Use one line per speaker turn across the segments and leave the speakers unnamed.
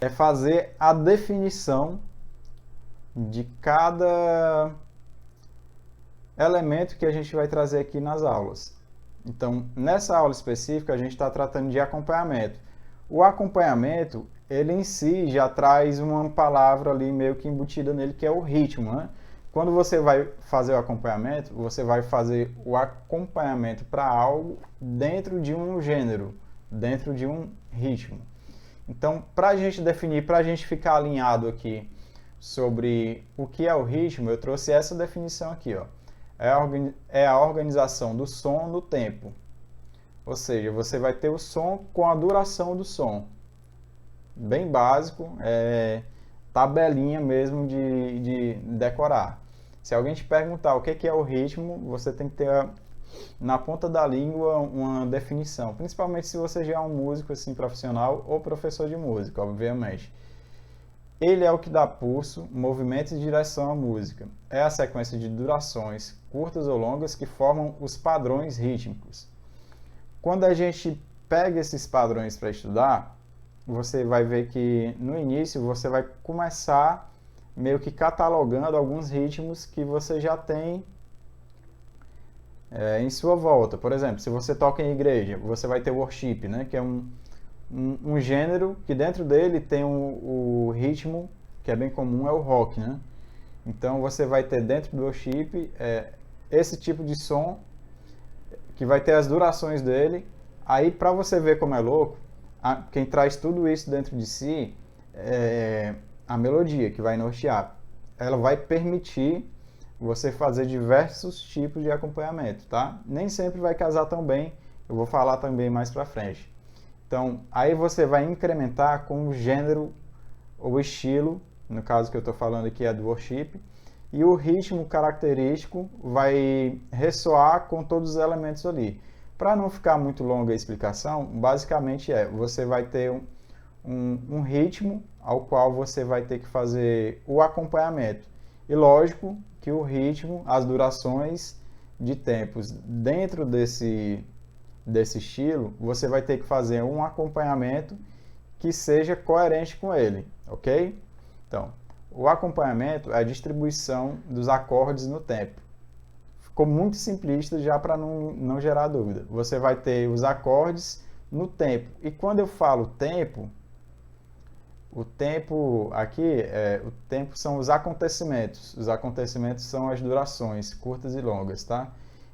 é fazer a definição de cada elemento que a gente vai trazer aqui nas aulas. Então, nessa aula específica, a gente está tratando de acompanhamento. O acompanhamento, ele em si já traz uma palavra ali meio que embutida nele, que é o ritmo, né? Quando você vai fazer o acompanhamento, você vai fazer o acompanhamento para algo dentro de um gênero, dentro de um ritmo. Então, para a gente definir, para a gente ficar alinhado aqui sobre o que é o ritmo, eu trouxe essa definição aqui, ó. É a organização do som no tempo. Ou seja, você vai ter o som com a duração do som. Bem básico, tabelinha mesmo de decorar. Se alguém te perguntar o que é o ritmo, você tem que ter na ponta da língua uma definição. Principalmente se você já é um músico assim, profissional ou professor de música, obviamente. Ele é o que dá pulso, movimento e direção à música. É a sequência de durações, curtas ou longas, que formam os padrões rítmicos. Quando a gente pega esses padrões para estudar, você vai ver que no início você vai começar meio que catalogando alguns ritmos que você já tem em sua volta. Por exemplo, se você toca em igreja, você vai ter worship, né, que é um gênero que dentro dele tem o ritmo que é bem comum, é o rock, né? Então você vai ter dentro do worship esse tipo de som que vai ter as durações dele. Aí para você ver como é louco, quem traz tudo isso dentro de si é a melodia que vai nortear. Ela vai permitir você fazer diversos tipos de acompanhamento, tá? Nem sempre vai casar tão bem, eu vou falar também mais para frente. Então, aí você vai incrementar com o gênero ou estilo, no caso que eu estou falando aqui é do worship, e o ritmo característico vai ressoar com todos os elementos ali. Para não ficar muito longa a explicação, basicamente você vai ter um ritmo ao qual você vai ter que fazer o acompanhamento. E lógico que o ritmo, as durações de tempos dentro desse estilo, você vai ter que fazer um acompanhamento que seja coerente com ele, ok? Então, o acompanhamento é a distribuição dos acordes no tempo. Ficou muito simplista já para não gerar dúvida. Você vai ter os acordes no tempo. E quando eu falo tempo, o tempo aqui, o tempo são os acontecimentos. Os acontecimentos são as durações, curtas e longas, tá?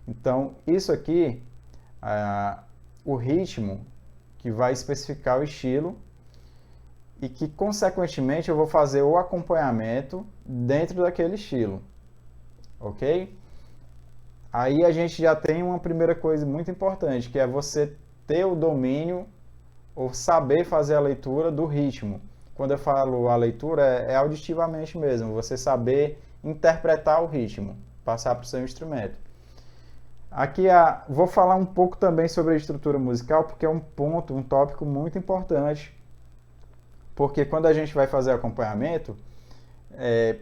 Então, isso aqui, o ritmo, que vai especificar o estilo, e que, consequentemente, eu vou fazer o acompanhamento dentro daquele estilo, ok? Aí a gente já tem uma primeira coisa muito importante, que é você ter o domínio ou saber fazer a leitura do ritmo. Quando eu falo a leitura, é auditivamente mesmo, você saber interpretar o ritmo, passar para o seu instrumento. Aqui vou falar um pouco também sobre a estrutura musical, porque é um tópico muito importante, porque quando a gente vai fazer acompanhamento,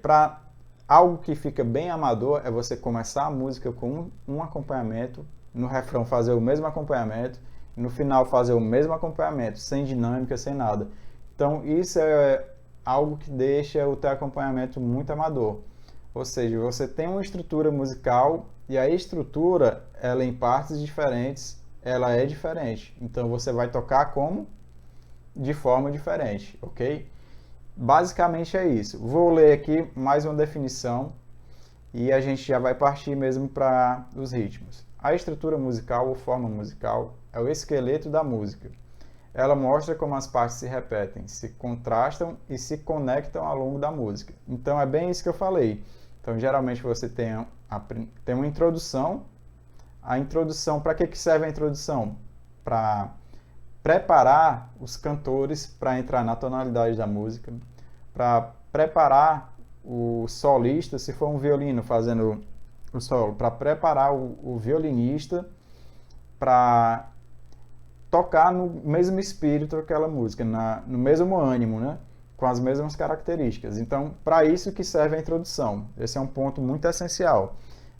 para algo que fica bem amador, é você começar a música com um acompanhamento, no refrão fazer o mesmo acompanhamento, no final fazer o mesmo acompanhamento, sem dinâmica, sem nada. Então isso é algo que deixa o teu acompanhamento muito amador. Ou seja, você tem uma estrutura musical e a estrutura, ela em partes diferentes, ela é diferente. Então você vai tocar como? De forma diferente, ok? Basicamente é isso. Vou ler aqui mais uma definição e a gente já vai partir mesmo para os ritmos. A estrutura musical ou forma musical é o esqueleto da música. Ela mostra como as partes se repetem, se contrastam e se conectam ao longo da música. Então é bem isso que eu falei. Então geralmente você tem uma introdução. A introdução, para que serve a introdução? Para preparar os cantores para entrar na tonalidade da música, para preparar o solista, se for um violino fazendo o solo, para preparar o violinista para tocar no mesmo espírito aquela música, no mesmo ânimo, né? Com as mesmas características. Então, para isso que serve a introdução. Esse é um ponto muito essencial.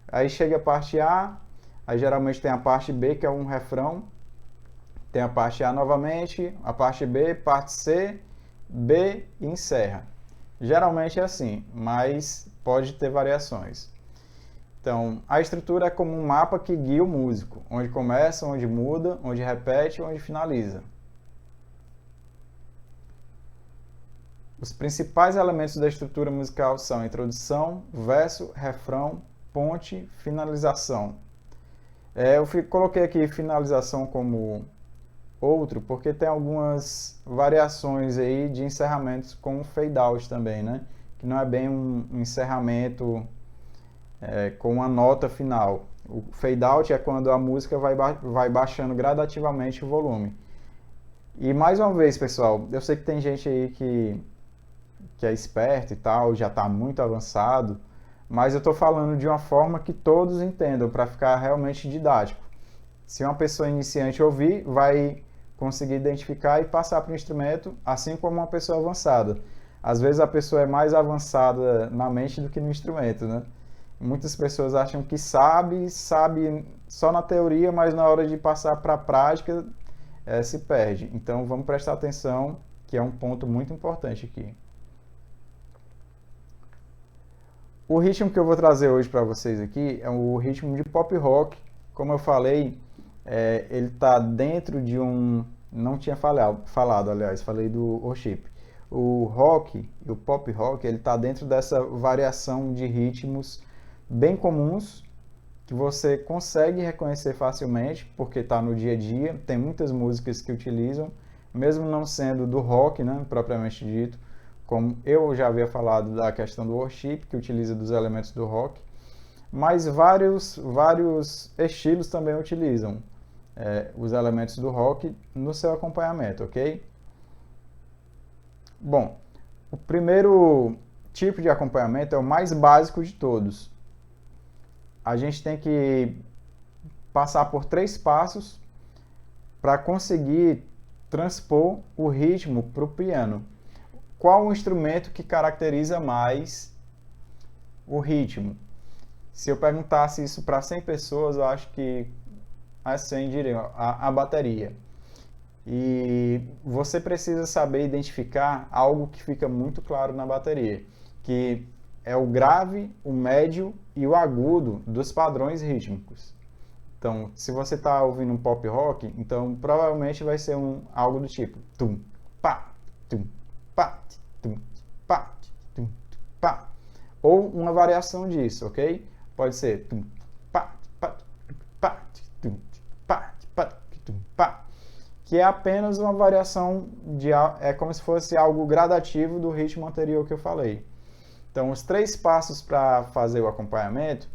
Aí chega a parte A, aí geralmente tem a parte B, que é um refrão, tem a parte A novamente, a parte B, parte C, B e encerra. Geralmente é assim, mas pode ter variações. Então, a estrutura é como um mapa que guia o músico, onde começa, onde muda, onde repete, onde finaliza. Os principais elementos da estrutura musical são introdução, verso, refrão, ponte, finalização. Eu coloquei aqui finalização como outro, porque tem algumas variações aí de encerramentos com fade out também, né? Que não é bem um encerramento com uma nota final. O fade out é quando a música vai baixando gradativamente o volume. E mais uma vez, pessoal, eu sei que tem gente aí que é esperto e tal, já está muito avançado, mas eu estou falando de uma forma que todos entendam, para ficar realmente didático. Se uma pessoa iniciante ouvir, vai conseguir identificar e passar para o instrumento, assim como uma pessoa avançada. Às vezes a pessoa é mais avançada na mente do que no instrumento, né? Muitas pessoas acham que sabe só na teoria, mas na hora de passar para a prática se perde. Então vamos prestar atenção, que é um ponto muito importante aqui. O ritmo que eu vou trazer hoje para vocês aqui é o ritmo de pop rock. Como eu falei, ele está dentro de um... Não tinha falado, aliás, falei do worship. O rock, o pop rock, ele está dentro dessa variação de ritmos bem comuns, que você consegue reconhecer facilmente, porque está no dia a dia. Tem muitas músicas que utilizam, mesmo não sendo do rock, né, propriamente dito, como eu já havia falado da questão do worship, que utiliza dos elementos do rock, mas vários estilos também utilizam os elementos do rock no seu acompanhamento, ok? Bom, o primeiro tipo de acompanhamento é o mais básico de todos. A gente tem que passar por 3 passos para conseguir transpor o ritmo para o piano. Qual o instrumento que caracteriza mais o ritmo? Se eu perguntasse isso para 100 pessoas, eu acho que as 100 diriam a bateria. E você precisa saber identificar algo que fica muito claro na bateria, que é o grave, o médio e o agudo dos padrões rítmicos. Então, se você está ouvindo um pop rock, então provavelmente vai ser algo do tipo tum, pá, tum, pá, tum, pá, tum, pá. Ou uma variação disso, ok? Pode ser tum, pá, pá, pá, tum, pá, pá, tum, pá. Que é apenas uma variação é como se fosse algo gradativo do ritmo anterior que eu falei. Então, os 3 passos para fazer o acompanhamento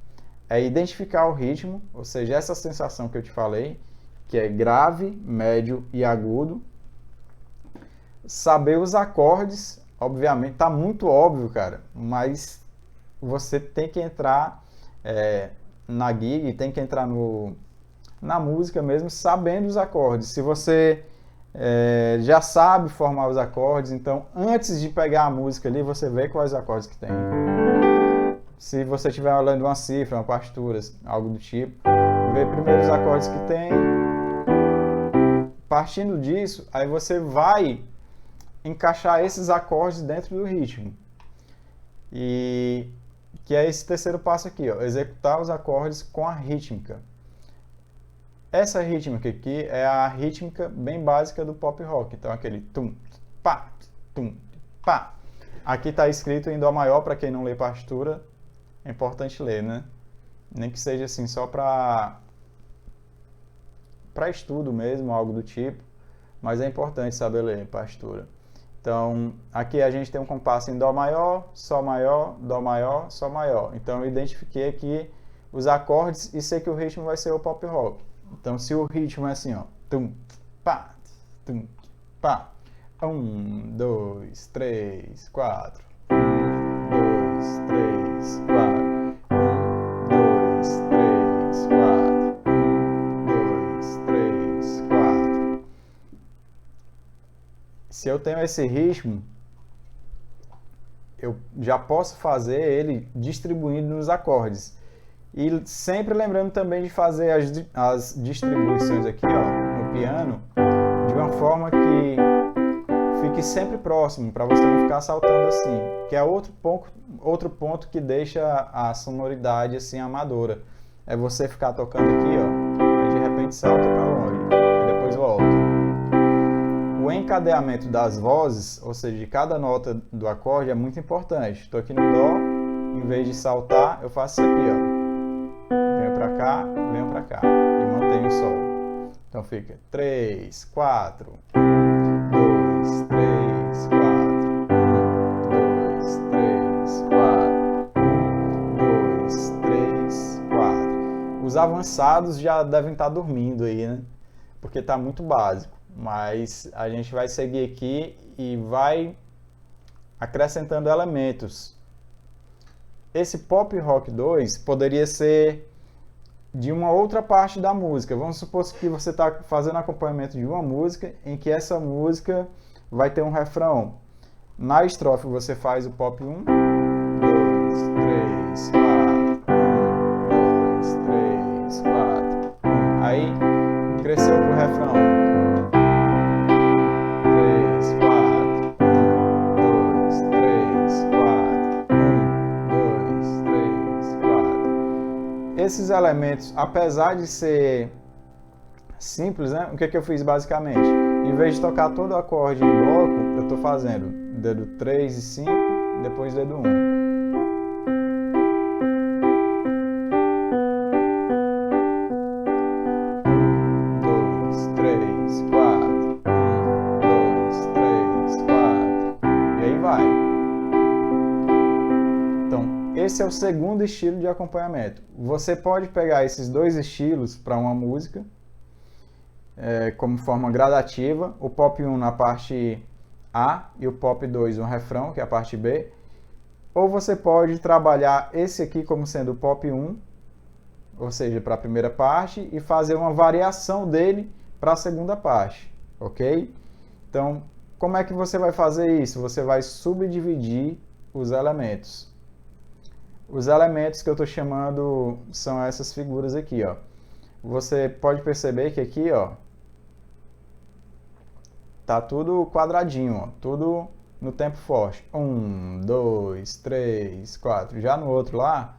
é identificar o ritmo, ou seja, essa sensação que eu te falei, que é grave, médio e agudo. Saber os acordes, obviamente, tá muito óbvio, cara, mas você tem que entrar na gig, tem que entrar na música mesmo, sabendo os acordes. Se você já sabe formar os acordes, então antes de pegar a música ali, você vê quais acordes que tem. Se você estiver olhando uma cifra, uma partitura, algo do tipo, vê primeiro os acordes que tem. Partindo disso, aí você vai encaixar esses acordes dentro do ritmo. E que é esse terceiro passo aqui, ó, executar os acordes com a rítmica. Essa rítmica aqui é a rítmica bem básica do pop rock. Então aquele tum, pá, tum, pá. Aqui está escrito em dó maior, para quem não lê partitura, é importante ler, né? Nem que seja assim só para estudo mesmo, algo do tipo, mas é importante saber ler partitura. Então, aqui a gente tem um compasso em dó maior, sol maior, dó maior, sol maior. Então, eu identifiquei aqui os acordes e sei que o ritmo vai ser o pop rock. Então, se o ritmo é assim, ó, tum, pá, tum, pá, 1, 2, 3, 4, 1, 2, 3, 4, 1, 2, 3, 4, 1, 2, 3, 4. Se eu tenho esse ritmo, eu já posso fazer ele distribuindo nos acordes. E sempre lembrando também de fazer as distribuições aqui, ó, no piano, de uma forma que fique sempre próximo, para você não ficar saltando assim, que é outro ponto que deixa a sonoridade assim amadora. É você ficar tocando aqui, ó, e de repente salta para longe, e depois volta. O encadeamento das vozes, ou seja, de cada nota do acorde, é muito importante. Estou aqui no Dó, em vez de saltar, eu faço isso aqui, ó. Venho para cá, e mantenho o Sol. Então fica 3, 4, 1, 2, 3, 4, 1, 2, 3, 4, 1, 2, 3, 4. Os avançados já devem estar dormindo aí, né? Porque está muito básico. Mas a gente vai seguir aqui e vai acrescentando elementos. Esse Pop Rock 2 poderia ser de uma outra parte da música. Vamos supor que você está fazendo acompanhamento de uma música em que essa música vai ter um refrão. Na estrofe você faz o Pop 1, 2, 3, 4, 1, 2, 3, 4, 1. Aí cresceu pro refrão. 3, 4, 1, 2, 3, 4, 1, 2, 3, 4. Esses elementos, apesar de ser simples, né? O que eu fiz basicamente? Em vez de tocar todo o acorde em bloco, eu estou fazendo dedo 3 e 5, depois dedo 1. 2, 3, 4. 1, 2, 3, 4. E aí vai. Então, esse é o segundo estilo de acompanhamento. Você pode pegar esses dois estilos para uma música, como forma gradativa, o Pop 1 na parte A e o Pop 2 no refrão, que é a parte B. Ou você pode trabalhar esse aqui como sendo o Pop 1, ou seja, para a primeira parte, e fazer uma variação dele para a segunda parte, ok? Então, como é que você vai fazer isso? Você vai subdividir os elementos. Os elementos que eu estou chamando são essas figuras aqui, ó. Você pode perceber que aqui, ó, tá tudo quadradinho, ó, tudo no tempo forte. 1, 2, 3, 4. Já no outro lá,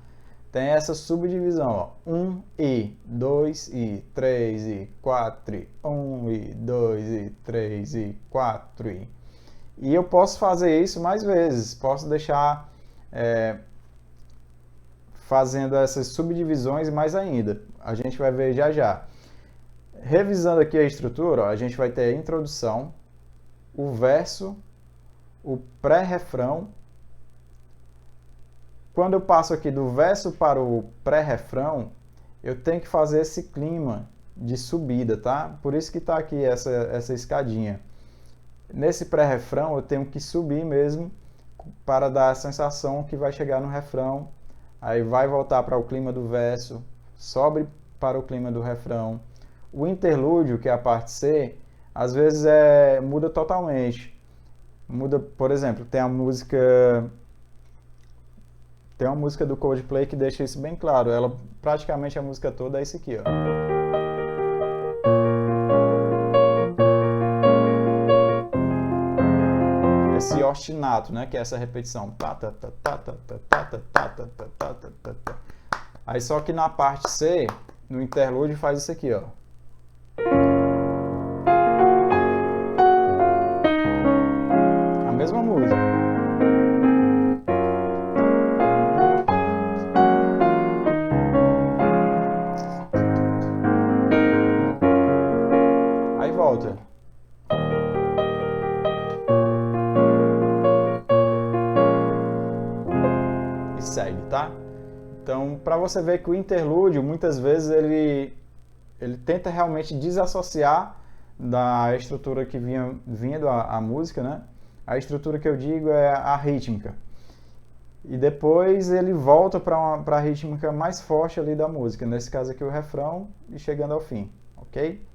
tem essa subdivisão, ó. 1 e 2 e 3 e 4 e 1 e 2 e 3 e 4 e... E eu posso fazer isso mais vezes. Posso deixar fazendo essas subdivisões mais ainda. A gente vai ver já já. Revisando aqui a estrutura, ó, a gente vai ter a introdução, o verso, o pré-refrão. Quando eu passo aqui do verso para o pré-refrão, eu tenho que fazer esse clima de subida, tá? Por isso que está aqui essa escadinha. Nesse pré-refrão eu tenho que subir mesmo para dar a sensação que vai chegar no refrão. Aí vai voltar para o clima do verso, sobe para o clima do refrão. O interlúdio, que é a parte C, às vezes muda totalmente. Muda, por exemplo, tem uma música do Coldplay que deixa isso bem claro. Ela praticamente a música toda é isso aqui, ó. Esse ostinato, né, que é essa repetição. Aí só que na parte C, no interlúdio, faz isso aqui, ó. A mesma música. Aí volta. E segue, tá? Então, para você ver que o interlúdio, muitas vezes, ele tenta realmente desassociar da estrutura que vinha a música, né? A estrutura que eu digo é a rítmica. E depois ele volta para a rítmica mais forte ali da música. Nesse caso aqui o refrão e chegando ao fim, ok?